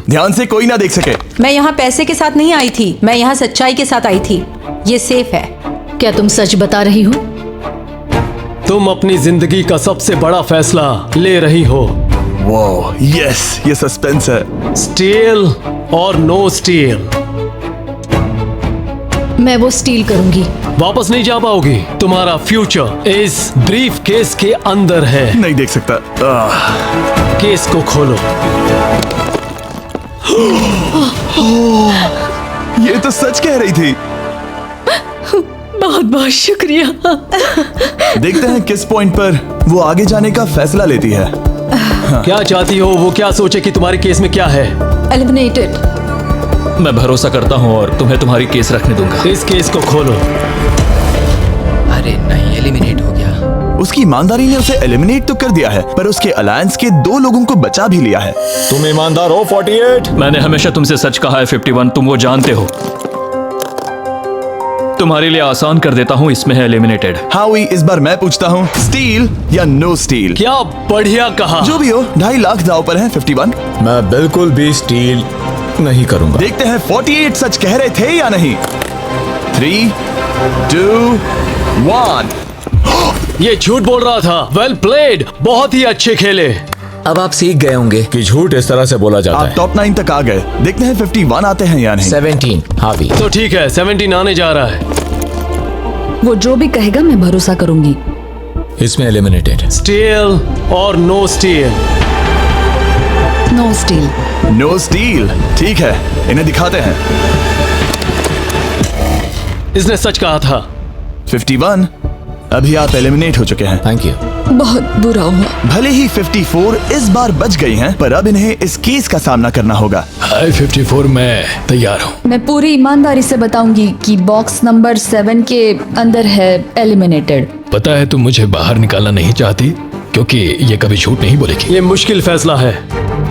ध्यान से कोई ना देख सके। मैं यहाँ पैसे के साथ नहीं आई थी, मैं यहाँ सच्चाई के साथ आई थी। ये सेफ है। क्या तुम सच बता रही हो? तुम अपनी जिंदगी का सबसे बड़ा फैसला ले रही हो। वो यस, ये सस्पेंस है। स्टील और नो स्टील। मैं वो स्टील करूंगी। वापस नहीं जा पाओगी। तुम्हारा फ्यूचर इस ब्रीफ केस के अंदर है। नहीं देख सकता। केस को खोलो। ये तो सच कह रही थी। बहुत बहुत शुक्रिया। देखते हैं किस पॉइंट पर वो आगे जाने का फैसला लेती है। क्या चाहती हो? वो क्या सोचे कि तुम्हारे केस में क्या है? एलिमिनेटेड। मैं भरोसा करता हूँ और तुम्हें तुम्हारी केस रखने दूंगा। इस केस को खोलो। अरे नहीं, एलिमिनेट हो गया। उसकी ईमानदारी ने उसे एलिमिनेट तो कर दिया है, पर उसके अलायंस के 2 लोगों को बचा भी लिया है। तुम ईमानदार हो 48। मैंने हमेशा तुमसे सच कहा है 51, तुम वो जानते हो। तुम्हारे लिए आसान कर देता हूँ, इसमें है एलिमिनेटेड। हावी, इस बार मैं पूछता हूँ, स्टील या नो स्टील? क्या बढ़िया कहा। जो भी हो, 2.5 लाख दांव पर है। 51। मैं बिल्कुल भी स्टील नहीं करूंगा। देखते हैं 48 सच कह रहे थे या नहीं। 3, 2, 1। ये झूठ बोल रहा था। Well played. बहुत ही अच्छे खेले। अब आप सीख गए होंगे कि झूठ इस तरह से बोला जाता आप है। टॉप 9 तक आ गए। देखते हैं 51 आते हैं या नहीं। 17 हावी। तो ठीक है, 17 आने जा रहा है। वो जो भी कहेगा मैं भरोसा करूंगी। इसमें एलिमिनेटेड। स्टील और no steal. No steal. No steal. ठीक है, इन्हें दिखाते हैं। इसने सच कहा था। 51, अभी आप एलिमिनेट हो चुके हैं। Thank you. बहुत बुरा हुआ। भले ही 54 इस बार बच गई हैं, पर अब इन्हें इस केस का सामना करना होगा। हाय 54, मैं तैयार हूँ। मैं पूरी ईमानदारी से बताऊंगी कि बॉक्स नंबर 7 के अंदर है एलिमिनेटेड। पता है तुम मुझे बाहर निकालना नहीं चाहती क्योंकि ये कभी झूठ नहीं बोलेगी। ये मुश्किल फैसला है,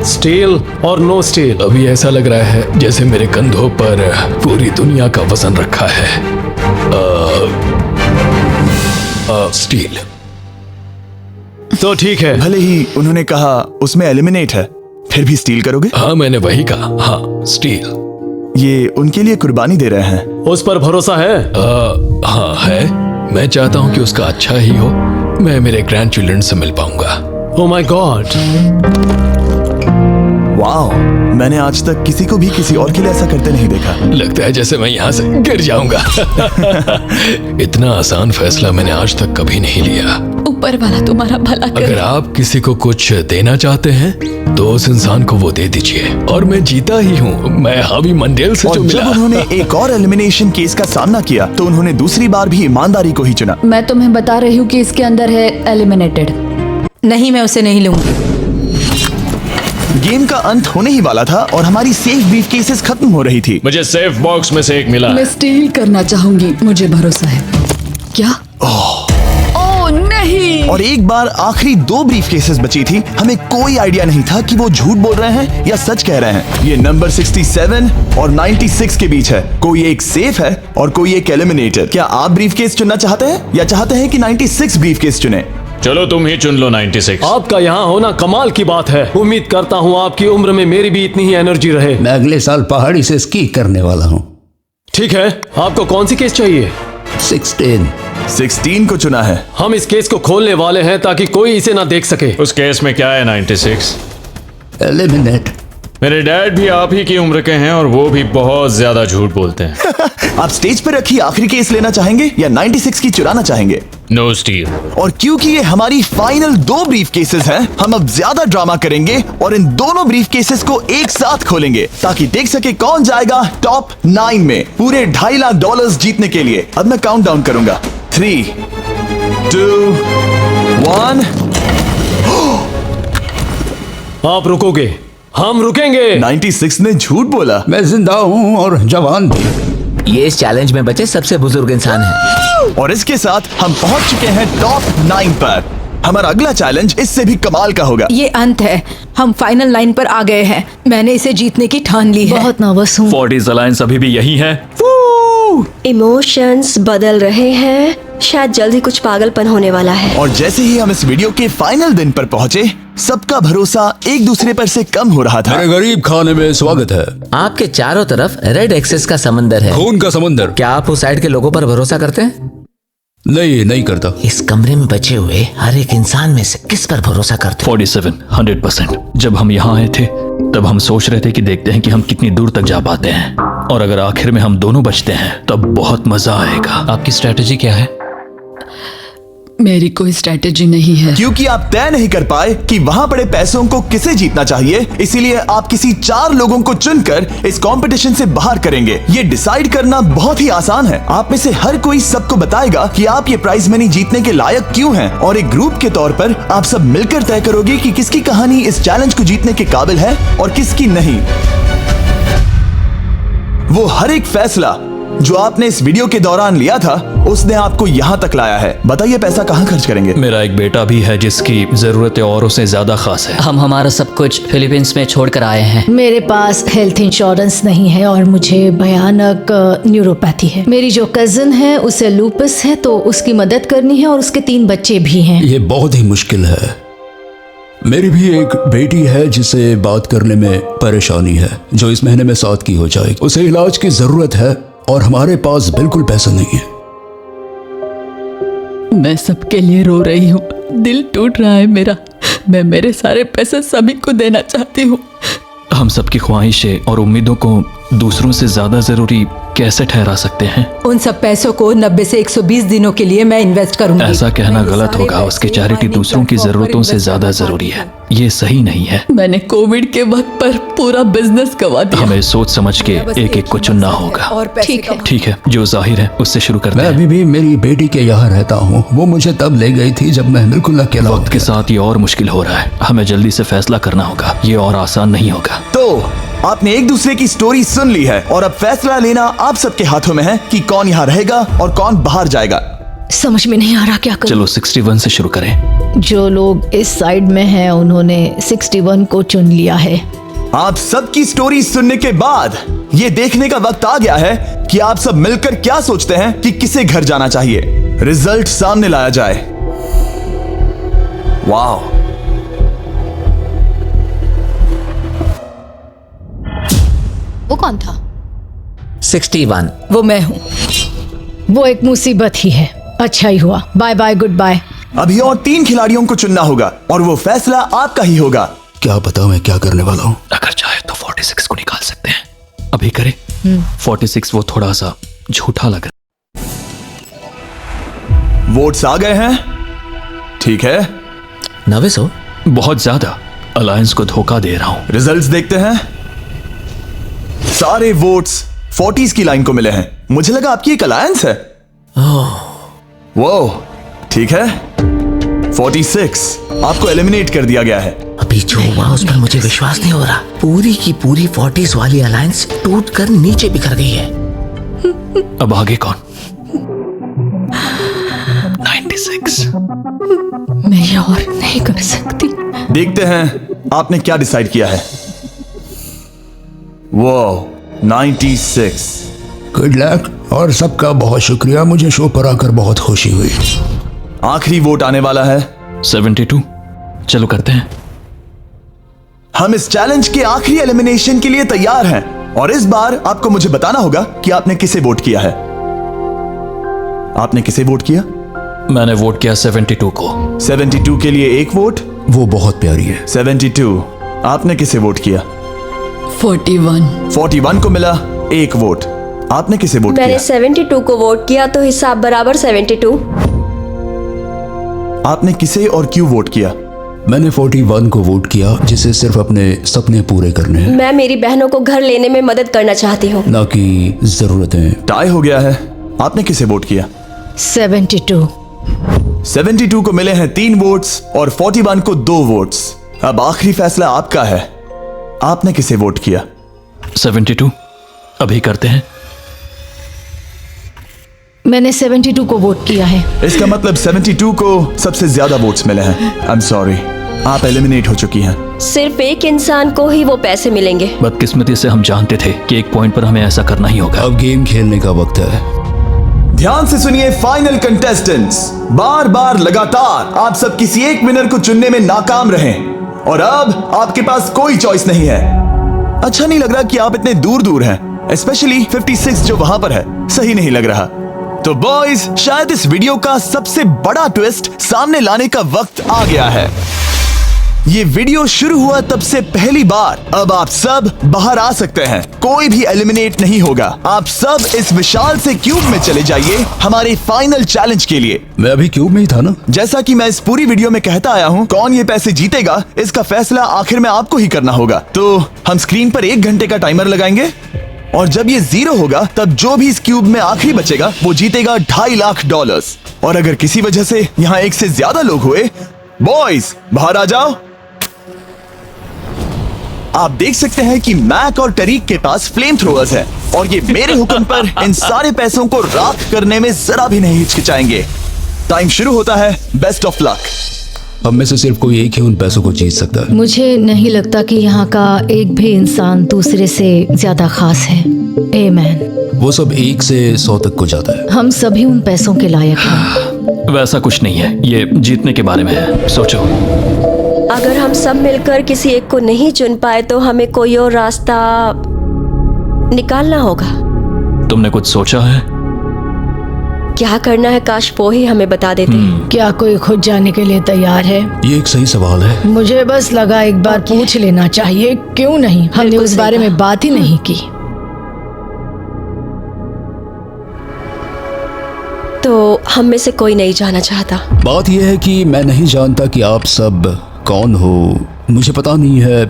स्टील और नो स्टील। अभी ऐसा लग रहा है जैसे मेरे कंधों पर पूरी दुनिया का वजन रखा है। स्टील। तो ठीक है। भले ही उन्होंने कहा उसमें एलिमिनेट है, फिर भी स्टील करोगे? हाँ, मैंने वही कहा। हाँ, स्टील। ये उनके लिए कुर्बानी दे रहे हैं। उस पर भरोसा है? हाँ है। मैं चाहता हूँ कि उसका अच्छा ही हो। मैं मेरे ग्रैंड चिल्ड्रन से मिल पाऊंगा। ओह माय गॉड। वाओ, मैंने आज तक किसी को भी किसी और के लिए ऐसा करते नहीं देखा। लगता है जैसे मैं यहाँ से गिर जाऊंगा। इतना आसान फैसला मैंने आज तक कभी नहीं लिया। ऊपर वाला तुम्हारा भला करे। अगर आप किसी को कुछ देना चाहते हैं तो उस इंसान को वो दे दीजिए। और मैं जीता ही हूँ। मैं हावी मंडेल से और जो मिला। जब उन्होंने एक और एलिमिनेशन केस का सामना किया तो उन्होंने दूसरी बार भी ईमानदारी को ही चुना। मैं तुम्हें बता रही हूँ कि इसके अंदर है एलिमिनेटेड। नहीं, मैं उसे नहीं लूंगी। गेम का अंत होने ही वाला था और हमारी सेफ ब्रीफ केसेस खत्म हो रही थी। मुझे सेफ बॉक्स में से एक मिला। मैं स्टील करना चाहूंगी, मुझे भरोसा है। क्या? ओह नहीं। और एक बार आखिरी 2 ब्रीफ केसेस बची थी। हमें कोई आइडिया नहीं था कि वो झूठ बोल रहे हैं या सच कह रहे हैं। ये नंबर 67 और 96 के बीच है। कोई एक सेफ है और कोई एक एलिमिनेटेड। क्या आप ब्रीफ केस चुनना चाहते हैं या चाहते हैं कि 96 ब्रीफ केस चुने? चलो तुम ही चुन लो 96। आपका यहाँ होना कमाल की बात है। उम्मीद करता हूँ आपकी उम्र में मेरी भी इतनी ही एनर्जी रहे। मैं अगले साल पहाड़ी से स्की करने वाला हूँ। ठीक है, आपको कौन सी केस चाहिए? 16 को चुना है। हम इस केस को खोलने वाले हैं ताकि कोई इसे ना देख सके। उस केस में क्या है 96? एलिमिनेट। मेरे डैड भी आप ही की उम्र के हैं और वो भी बहुत ज्यादा झूठ बोलते हैं। आप स्टेज पर रखी आखिरी केस लेना चाहेंगे या 96 की चुराना चाहेंगे? No steal. और क्योंकि ये हमारी फाइनल 2 ब्रीफ केसेस हैं, हम अब ज्यादा ड्रामा करेंगे और इन दोनों ब्रीफ केसेस को एक साथ खोलेंगे ताकि देख सके कौन जाएगा टॉप 9 में पूरे $2.5 लाख जीतने के लिए। अब मैं काउंट डाउन करूंगा। 3, 2, 1। आप रुकोगे, हम रुकेंगे। 96 ने झूठ बोला। मैं जिंदा हूँ और जवान भी। ये इस चैलेंज में बचे सबसे बुजुर्ग इंसान है। और इसके साथ हम पहुंच चुके हैं टॉप 9 पर। हमारा अगला चैलेंज इससे भी कमाल का होगा। ये अंत है, हम फाइनल लाइन पर आ गए हैं। मैंने इसे जीतने की ठान ली है। बहुत नर्वस हूँ। 40s अलायंस अभी भी यही है। इमोशंस बदल रहे हैं, शायद जल्द ही कुछ पागलपन होने वाला है। और जैसे ही हम इस वीडियो के फाइनल दिन पर पहुंचे, सबका भरोसा एक दूसरे पर से कम हो रहा था। मेरे गरीब खाने में स्वागत है। आपके चारों तरफ रेड एक्सेस का समंदर है, खून का समंदर। क्या आप उस साइड के लोगों पर भरोसा करते हैं? नहीं करता। इस कमरे में बचे हुए हर एक इंसान में से किस पर भरोसा करते? 47, 100%। जब हम यहाँ आए थे तब हम सोच रहे थे कि देखते हैं कि हम कितनी दूर तक जा पाते हैं, और अगर आखिर में हम दोनों बचते हैं तब बहुत मजा आएगा। आपकी स्ट्रेटेजी क्या है? मेरी कोई स्ट्रेटेजी नहीं है। क्योंकि आप तय नहीं कर पाए कि वहां पड़े पैसों को किसे जीतना चाहिए, इसीलिए आप किसी 4 लोगों को चुनकर इस कंपटीशन से बाहर करेंगे। ये डिसाइड करना बहुत ही आसान है। आप में से हर कोई सबको बताएगा कि आप ये प्राइज मनी जीतने के लायक क्यों हैं, और एक ग्रुप के तौर पर आप सब मिलकर तय करोगे कि किसकी कहानी इस चैलेंज को जीतने के काबिल है और किसकी नहीं। वो हर एक फैसला जो आपने इस वीडियो के दौरान लिया था, उसने आपको यहाँ तक लाया है। बताइए पैसा कहाँ खर्च करेंगे? मेरा एक बेटा भी है जिसकी जरूरतें औरों से ज्यादा खास है। हम हमारा सब कुछ फिलीपींस में छोड़कर आए हैं। मेरे पास हेल्थ इंश्योरेंस नहीं है और मुझे भयानक न्यूरोपैथी है। मेरी जो कजिन है उसे लूपस है, तो उसकी मदद करनी है और उसके 3 बच्चे भी हैं। ये बहुत ही मुश्किल है। मेरी भी एक बेटी है जिसे बात करने में परेशानी है, जो इस महीने में 7 की हो जाएगी। उसे इलाज की जरूरत है और हमारे पास बिल्कुल पैसा नहीं है। मैं सबके लिए रो रही हूँ, दिल टूट रहा है मेरा। मैं मेरे सारे पैसे सभी को देना चाहती हूँ। हम सबकी ख्वाहिशें और उम्मीदों को दूसरों से ज्यादा जरूरी कैसे ठहरा सकते हैं? उन सब पैसों को 90 से 120 दिनों के लिए मैं इन्वेस्ट करूंगी। ऐसा कहना गलत होगा। उसकी चैरिटी दूसरों की जरूरतों से ज्यादा जरूरी है। ये सही नहीं है। मैंने कोविड के वक्त पर पूरा बिजनेस गवा दिया। हमें सोच समझ के एक एक को चुनना होगा। ठीक है, जो जाहिर है उससे शुरू करते हैं। मैं अभी भी मेरी बेटी के यहाँ रहता हूँ। वो मुझे तब ले गई थी जब मैं बिल्कुल अकेला वक्त के साथ ये और मुश्किल हो रहा है। हमें जल्दी से फैसला करना होगा। ये और आसान नहीं होगा। तो आपने एक दूसरे की स्टोरी सुन ली है और अब फैसला लेना आप सबके हाथों में है कि कौन यहाँ रहेगा और कौन बाहर जाएगा। समझ में नहीं आ रहा क्या करूं। चलो 61 से शुरू करें। जो लोग इस साइड में हैं उन्होंने 61 को चुन लिया है। आप सबकी स्टोरी सुनने के बाद ये देखने का वक्त आ गया है कि आप सब मिलकर क्या सोचते हैं कि किसे घर जाना चाहिए। रिजल्ट सामने लाया जाए। वाह, वो कौन था? 61। वो मैं हूँ। वो एक मुसीबत ही है। अच्छा ही हुआ। Bye bye, goodbye. अभी और 3 खिलाड़ियों को चुनना होगा और वो फैसला आपका ही होगा। क्या पता मैं क्या करने वाला हूँ। अगर चाहे तो 46 को निकाल सकते हैं। अभी करें। 46 वो थोड़ा सा झूठा लग रहा। वोट्स आ गए हैं। ठीक है। नर्वस हो? बहुत ज्यादा। अलायंस को धोखा दे रहा हूं। रिजल्ट्स देखते हैं। सारे वोट्स 40s की लाइन को मिले हैं। मुझे लगा आपकी एक अलायंस है। वो ठीक है। 46 आपको एलिमिनेट कर दिया गया है। अभी जो हुआ उस पर मुझे विश्वास नहीं हो रहा। पूरी की पूरी 40s वाली अलायंस टूटकर नीचे बिखर गई है। अब आगे कौन? 96। मैं ये और नहीं कर सकती। देखते हैं आपने क्या डिसाइड किया है। वो 96। गुड लक और सबका बहुत शुक्रिया। मुझे शो पर आकर बहुत खुशी हुई। आखिरी वोट आने वाला है। 72। चलो करते हैं। हम इस चैलेंज के आखिरी एलिमिनेशन के लिए तैयार हैं और इस बार आपको मुझे बताना होगा कि आपने किसे वोट किया है। आपने किसे वोट किया? मैंने वोट किया 72 को। 72 के लिए एक वोट। वो बहुत प्यारी है। 72। आपने किसे वोट किया? 41। 41 को मिला एक वोट। आपने किसे वोट मैंने किया? 72 को वोट किया, तो हिसाब बराबर 72। आपने किसे और क्यों वोट किया? मैंने 41 को वोट किया, जिसे सिर्फ अपने सपने पूरे करने हैं, मैं मेरी बहनों को घर लेने में मदद करना चाहती हूँ। ना कि जरूरतें। टाई हो गया है। आपने किसे वोट किया? 72। 72 को मिले हैं 3 वोट्स और 41 को 2 वोट्स। अब आखिरी फैसला आपका है। आपने किसे वोट किया? 72। अभी करते हैं। मैंने 72 को वोट किया है। इसका मतलब 72 को सबसे ज्यादा वोट्स मिले हैं। आई एम सॉरी, आप एलिमिनेट हो चुकी हैं। सिर्फ एक इंसान को ही वो पैसे मिलेंगे। बदकिस्मती से हम जानते थे कि एक पॉइंट पर हमें ऐसा करना ही होगा। अब गेम खेलने का वक्त है। ध्यान से सुनिए फाइनल कंटेस्टेंट्स। बार बार लगातार आप सब किसी एक विनर को चुनने में नाकाम रहे और अब आपके पास कोई चॉइस नहीं है। अच्छा नहीं लग रहा कि आप इतने दूर दूर हैं, स्पेशली 56 जो वहां पर है। सही नहीं लग रहा। तो बॉयज, शायद इस वीडियो का सबसे बड़ा ट्विस्ट सामने लाने का वक्त आ गया है। ये वीडियो शुरू हुआ तब से पहली बार। अब आप सब बाहर आ सकते हैं। कोई भी एलिमिनेट नहीं होगा। आप सब इस विशाल से क्यूब में चले जाइए हमारे फाइनल चैलेंज के लिए। मैं अभी क्यूब में ही था ना। जैसा कि मैं इस पूरी वीडियो में कहता आया हूँ, कौन ये पैसे जीतेगा इसका फैसला आखिर में आपको ही करना होगा। तो हम स्क्रीन पर 1 घंटे का टाइमर लगाएंगे और जब ये 0 होगा तब जो भी इस क्यूब में आखिरी बचेगा वो जीतेगा $2.5 लाख। और अगर किसी वजह से यहाँ एक से ज्यादा लोग हुए, बॉयज बाहर आ जाओ। आप देख सकते हैं कि मैक और टरीक के पास फ्लेम थ्रोअर्स है और ये मेरे हुक्म पर इन सारे पैसों को राख करने में जरा भी नहीं हिचकिचाएंगे। टाइम शुरू होता है। Best of luck. अब में से सिर्फ कोई एक ही उन पैसों को जीत सकता है। मुझे नहीं लगता कि यहाँ का एक भी इंसान दूसरे से ज्यादा खास है। आमीन। वो सब 1 से 100 तक को जाता है। हम सभी उन पैसों के लायक हैं। वैसा कुछ नहीं है, ये जीतने के बारे में है। सोचो, अगर हम सब मिलकर किसी एक को नहीं चुन पाए तो हमें कोई और रास्ता निकालना होगा। तुमने कुछ सोचा है? क्या करना है, काश वो ही हमें बता देते। क्या कोई खुद जाने के लिए तैयार है? ये एक सही सवाल है। मुझे बस लगा एक बार पूछ लेना चाहिए। क्यों नहीं? हमने उस बारे में बात ही नहीं की। तो हम में से कोई नहीं जाना चाहता। बात यह है कि मैं नहीं जानता कि आप सब कौन हो। मुझे पता नहीं है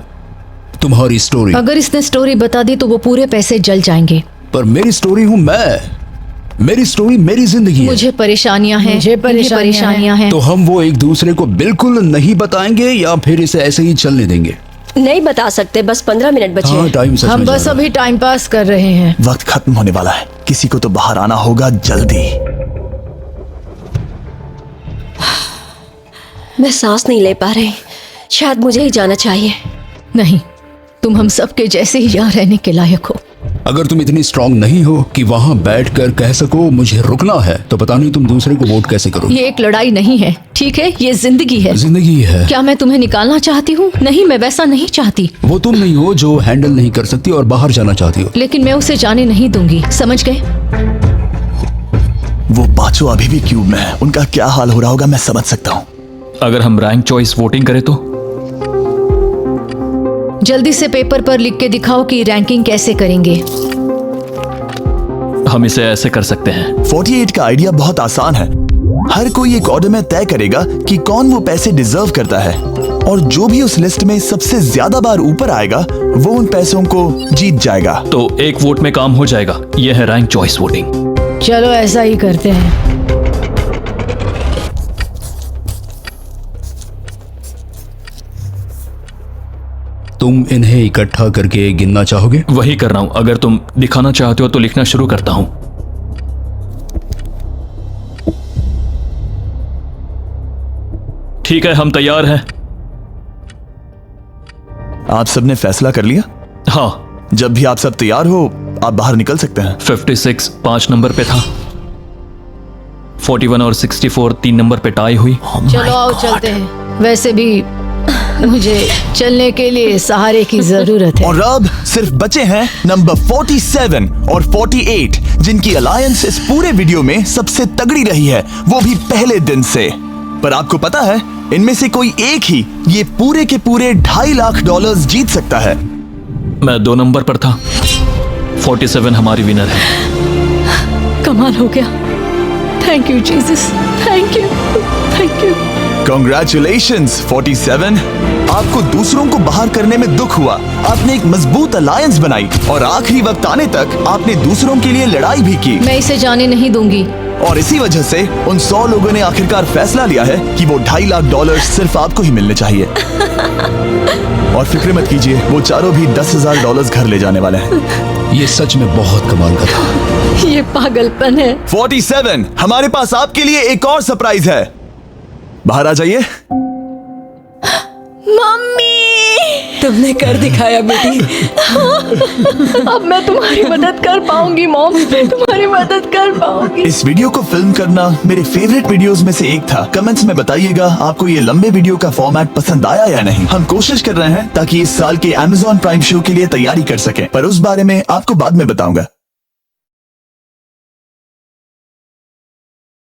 तुम्हारी स्टोरी। अगर इसने स्टोरी बता दी तो वो पूरे पैसे जल जाएंगे। पर मेरी स्टोरी हूँ मैं। मेरी स्टोरी मेरी जिंदगी है। मुझे परेशानियां हैं। मुझे परेशानियां हैं। तो हम वो एक दूसरे को बिल्कुल नहीं बताएंगे या फिर इसे ऐसे ही चलने देंगे? नहीं बता सकते, बस 15 मिनट बचे। हाँ, टाइम सच हम में बस अभी टाइम पास कर रहे हैं। वक्त खत्म होने वाला है। किसी को तो बाहर आना होगा जल्दी। मैं सांस नहीं ले पा रही। शायद मुझे ही जाना चाहिए। नहीं, तुम हम सब के जैसे ही यहाँ रहने के लायक हो। अगर तुम इतनी स्ट्रांग नहीं हो कि वहाँ बैठकर कह सको मुझे रुकना है, तो पता नहीं तुम दूसरे को वोट कैसे करोगे। ये एक लड़ाई नहीं है, ठीक है? ये जिंदगी है। जिंदगी है। क्या मैं तुम्हें निकालना चाहती हूँ? नहीं, मैं वैसा नहीं चाहती। वो तुम नहीं हो जो हैंडल नहीं कर सकती और बाहर जाना चाहती हो। लेकिन मैं उसे जाने नहीं दूंगी, समझ गए? वो पांचों अभी भी क्यूब में है। उनका क्या हाल हो रहा होगा मैं समझ सकता हूँ। अगर हम रैंक चॉइस वोटिंग करें तो? जल्दी से पेपर पर लिख के दिखाओ कि रैंकिंग कैसे करेंगे। हम इसे ऐसे कर सकते हैं। 48 का आइडिया बहुत आसान है। हर कोई एक ऑर्डर में तय करेगा कि कौन वो पैसे डिजर्व करता है और जो भी उस लिस्ट में सबसे ज्यादा बार ऊपर आएगा वो उन पैसों को जीत जाएगा। तो एक वोट में काम हो जाएगा। यह है रैंक चॉइस वोटिंग। चलो ऐसा ही करते हैं। तुम इन्हें इकट्ठा करके गिनना चाहोगे? वही कर रहा हूं। अगर तुम दिखाना चाहते हो तो लिखना शुरू करता हूं। ठीक है, हम तैयार हैं। आप सबने फैसला कर लिया? हाँ। जब भी आप सब तैयार हो आप बाहर निकल सकते हैं। 56 5 नंबर पे था। 41 और 64 3 नंबर पे टाई हुई। चलो आओ चलते हैं। वैसे भी मुझे चलने के लिए सहारे की जरूरत है। और अब सिर्फ बचे हैं नंबर 47 और 48, जिनकी अलायंस इस पूरे वीडियो में सबसे तगड़ी रही है, वो भी पहले दिन से। पर आपको पता है, इनमें से कोई एक ही ये पूरे के पूरे $2.5 लाख जीत सकता है। मैं 2 नंबर पर था। 47 हमारी विनर है। कमाल हो गया। Thank you Jesus, thank you, thank you. Congratulations 47। आपको दूसरों को बाहर करने में दुख हुआ, आपने एक मजबूत अलायंस बनाई और आखिरी वक्त आने तक आपने दूसरों के लिए लड़ाई भी की। मैं इसे जाने नहीं दूंगी। और इसी वजह से उन 100 लोगों ने आखिरकार फैसला लिया है कि वो $2.5 लाख सिर्फ आपको ही मिलने चाहिए। और फिक्र मत कीजिए, वो चारों भी $10,000 घर ले जाने वाले हैं। ये सच में बहुत कमाल का था। ये पागलपन है। 47, हमारे पास आपके लिए एक और सरप्राइज है। बाहर आ जाइए। मम्मी, तुमने कर दिखाया बेटी। अब मैं तुम्हारी मदद कर पाऊंगी मॉम, तुम्हारी मदद कर पाऊंगी। इस वीडियो को फिल्म करना मेरे फेवरेट वीडियोस में से एक था। कमेंट्स में बताइएगा आपको ये लंबे वीडियो का फॉर्मेट पसंद आया या नहीं। हम कोशिश कर रहे हैं ताकि इस साल के Amazon प्राइम शो के लिए तैयारी कर सकें, पर उस बारे में आपको बाद में बताऊंगा।